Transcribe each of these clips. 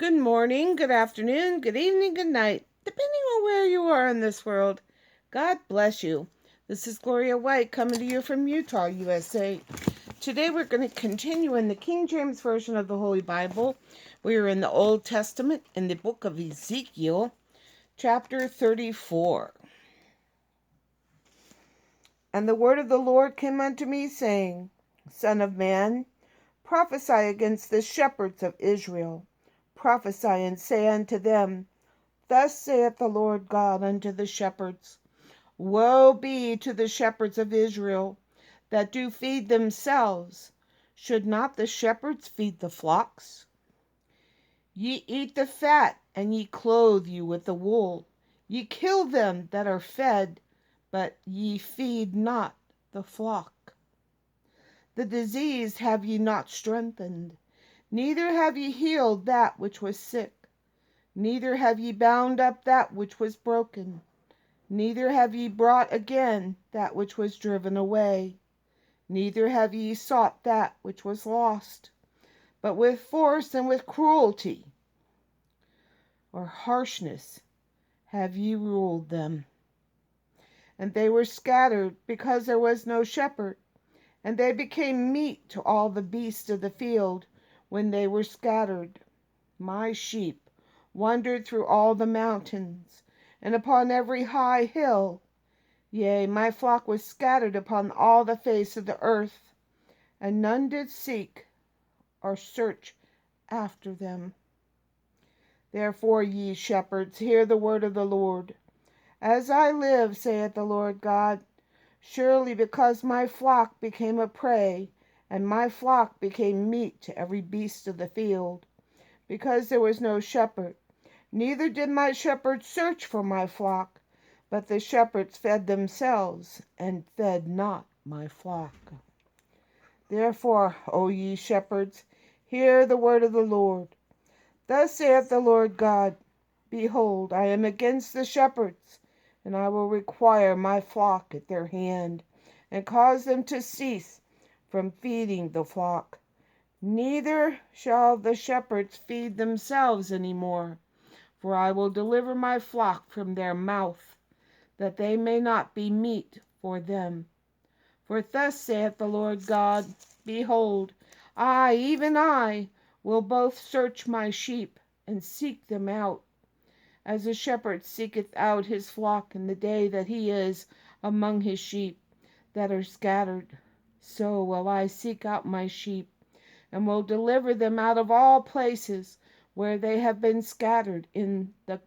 Good morning, good afternoon, good evening, good night, depending on where you are in this world. God bless you. This is Gloria White coming to you from Utah, USA. Today we're going to continue in the King James Version of the Holy Bible. We are in the Old Testament in the book of Ezekiel, chapter 34. And the word of the Lord came unto me, saying, Son of man, prophesy against the shepherds of Israel. Prophesy and say unto them, Thus saith the Lord God unto the shepherds, Woe be to the shepherds of Israel, that do feed themselves. Should not the shepherds feed the flocks? Ye eat the fat, and ye clothe you with the wool. Ye kill them that are fed, but ye feed not the flock. The diseased have ye not strengthened, neither have ye healed that which was sick. Neither have ye bound up that which was broken, neither have ye brought again that which was driven away, neither have ye sought that which was lost, but with force and with cruelty or harshness have ye ruled them. And they were scattered because there was no shepherd, and they became meat to all the beasts of the field when they were scattered. My sheep wandered through all the mountains, and upon every high hill. Yea, my flock was scattered upon all the face of the earth, and none did seek or search after them. Therefore, ye shepherds, hear the word of the Lord. As I live, saith the Lord God, surely because my flock became a prey, and my flock became meat to every beast of the field, because there was no shepherd, neither did my shepherds search for my flock, but the shepherds fed themselves, and fed not my flock. Therefore, O ye shepherds, hear the word of the Lord. Thus saith the Lord God, Behold, I am against the shepherds, and I will require my flock at their hand, and cause them to cease from feeding the flock. Neither shall the shepherds feed themselves any more, for I will deliver my flock from their mouth, that they may not be meat for them. For thus saith the Lord God, Behold, I, even I, will both search my sheep, and seek them out, as a shepherd seeketh out his flock in the day that he is among his sheep that are scattered. So will I seek out my sheep, and will deliver them out of all places where they have been scattered in the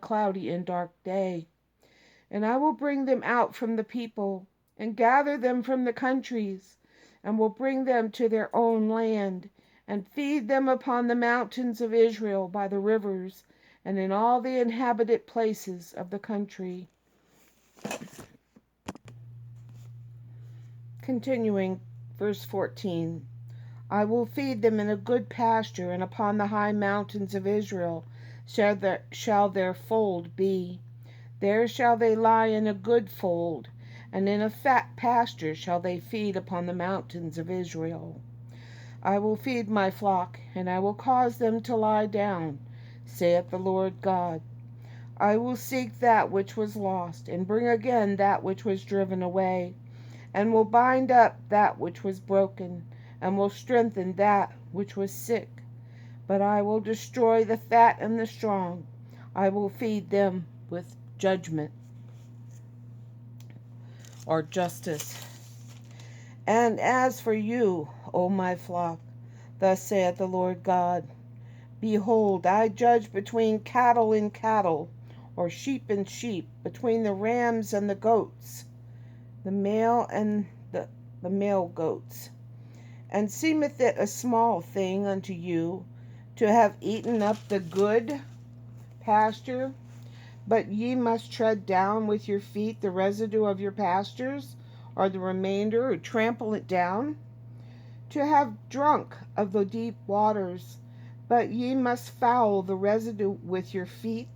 cloudy and dark day. And I will bring them out from the people, and gather them from the countries, and will bring them to their own land, and feed them upon the mountains of Israel by the rivers, and in all the inhabited places of the country. Continuing, verse 14. I will feed them in a good pasture, and upon the high mountains of Israel shall their fold be. There shall they lie in a good fold, and in a fat pasture shall they feed upon the mountains of Israel. I will feed my flock, and I will cause them to lie down, saith the Lord God. I will seek that which was lost, and bring again that which was driven away, and will bind up that which was broken, and will strengthen that which was sick. But I will destroy the fat and the strong. I will feed them with judgment or justice. And as for you, O my flock, thus saith the Lord God, Behold, I judge between cattle and cattle, or sheep and sheep, between the rams and the goats, the male and the male goats. And seemeth it a small thing unto you to have eaten up the good pasture, but ye must tread down with your feet the residue of your pastures, or the remainder, or trample it down? To have drunk of the deep waters, but ye must foul the residue with your feet?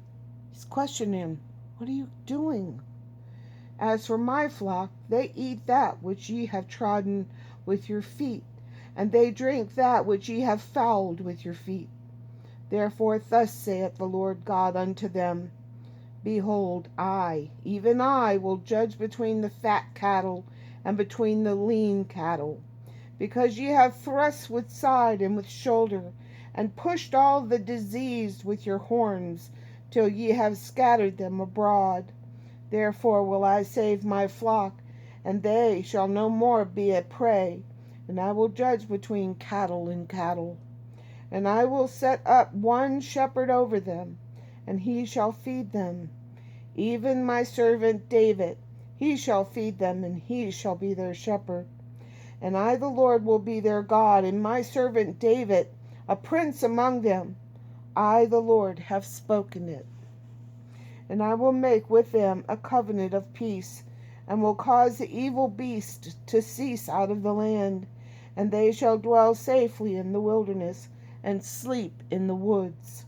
He's questioning him. What are you doing? As for my flock, they eat that which ye have trodden with your feet, and they drink that which ye have fouled with your feet. Therefore thus saith the Lord God unto them, Behold, I, even I, will judge between the fat cattle and between the lean cattle, because ye have thrust with side and with shoulder, and pushed all the diseased with your horns, till ye have scattered them abroad. Therefore will I save my flock, and they shall no more be a prey, and I will judge between cattle and cattle. And I will set up one shepherd over them, and he shall feed them, even my servant David. He shall feed them, and he shall be their shepherd. And I, the Lord, will be their God, and my servant David, a prince among them. I, the Lord, have spoken it. And I will make with them a covenant of peace, and will cause the evil beast to cease out of the land, and they shall dwell safely in the wilderness, and sleep in the woods.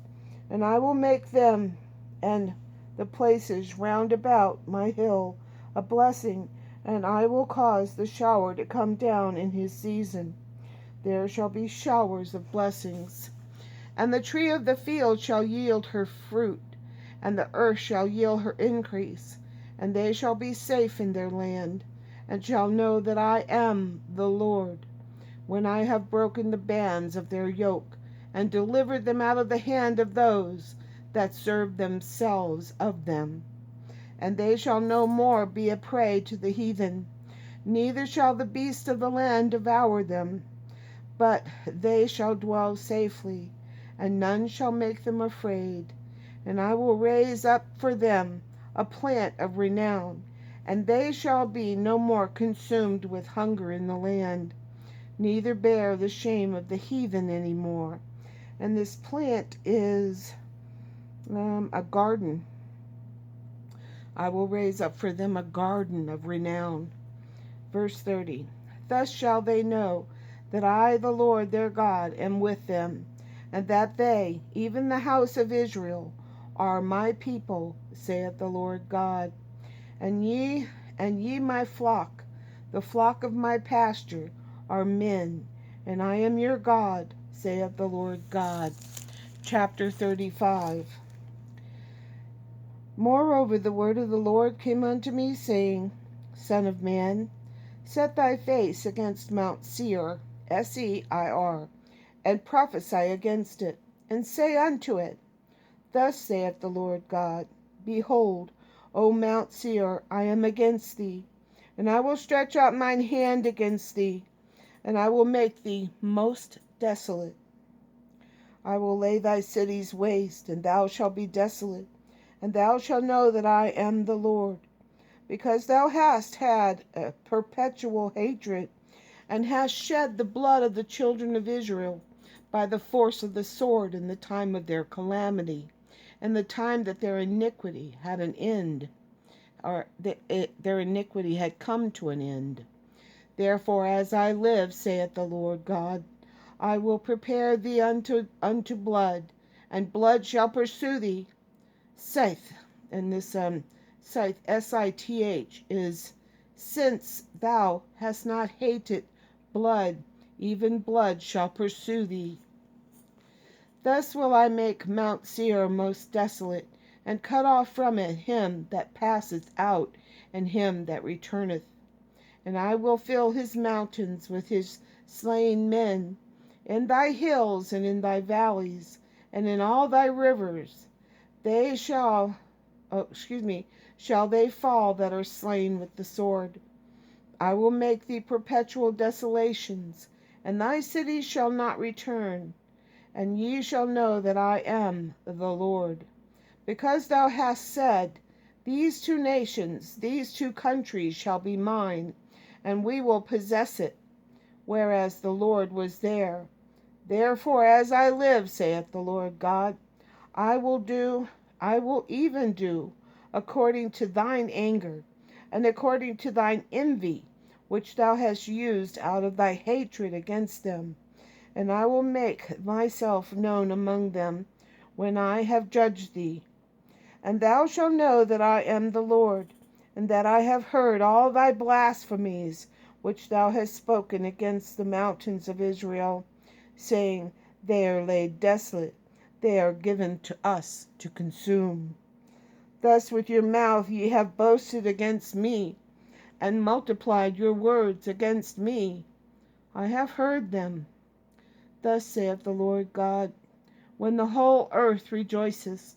And I will make them and the places round about my hill a blessing, and I will cause the shower to come down in his season. There shall be showers of blessings. And the tree of the field shall yield her fruit, and the earth shall yield her increase, and they shall be safe in their land, and shall know that I am the Lord, when I have broken the bands of their yoke, and delivered them out of the hand of those that serve themselves of them. And they shall no more be a prey to the heathen, neither shall the beasts of the land devour them, but they shall dwell safely, and none shall make them afraid. And I will raise up for them a plant of renown, and they shall be no more consumed with hunger in the land, neither bear the shame of the heathen any more. And this plant is a garden. I will raise up for them a garden of renown. Verse 30. Thus shall they know that I, the Lord their God, am with them, and that they, even the house of Israel, are my people, saith the Lord God. And ye my flock, the flock of my pasture, are men, and I am your God, saith the Lord God. Chapter 35. Moreover, the word of the Lord came unto me, saying, Son of man, set thy face against Mount Seir, Seir, and prophesy against it, and say unto it, Thus saith the Lord God, Behold, O Mount Seir, I am against thee, and I will stretch out mine hand against thee, and I will make thee most desolate. I will lay thy cities waste, and thou shalt be desolate, and thou shalt know that I am the Lord, because thou hast had a perpetual hatred, and hast shed the blood of the children of Israel by the force of the sword in the time of their calamity, and the time that their iniquity had an end, or their iniquity had come to an end. Therefore, as I live, saith the Lord God, I will prepare thee unto blood, and blood shall pursue thee. Scythe, and this scythe, S-I-T-H, is, since thou hast not hated blood, even blood shall pursue thee. Thus will I make Mount Seir most desolate, and cut off from it him that passeth out, and him that returneth. And I will fill his mountains with his slain men, in thy hills and in thy valleys, and in all thy rivers. They shall they fall that are slain with the sword. I will make thee perpetual desolations, and thy cities shall not return. And ye shall know that I am the Lord. Because thou hast said, These two nations, these two countries shall be mine, and we will possess it, whereas the Lord was there. Therefore, as I live, saith the Lord God, I will even do according to thine anger, and according to thine envy, which thou hast used out of thy hatred against them. And I will make myself known among them when I have judged thee. And thou shalt know that I am the Lord, and that I have heard all thy blasphemies which thou hast spoken against the mountains of Israel, saying, They are laid desolate, they are given to us to consume. Thus with your mouth ye have boasted against me, and multiplied your words against me. I have heard them. Thus saith the Lord God, when the whole earth rejoiceth,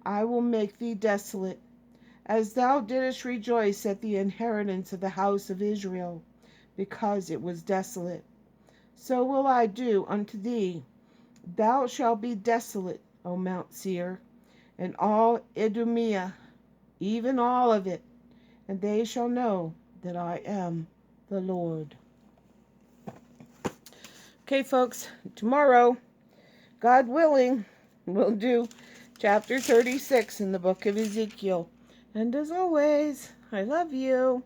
I will make thee desolate, as thou didst rejoice at the inheritance of the house of Israel, because it was desolate. So will I do unto thee. Thou shalt be desolate, O Mount Seir, and all Idumea, even all of it, and they shall know that I am the Lord. Okay, folks, tomorrow, God willing, we'll do chapter 36 in the book of Ezekiel. And as always, I love you.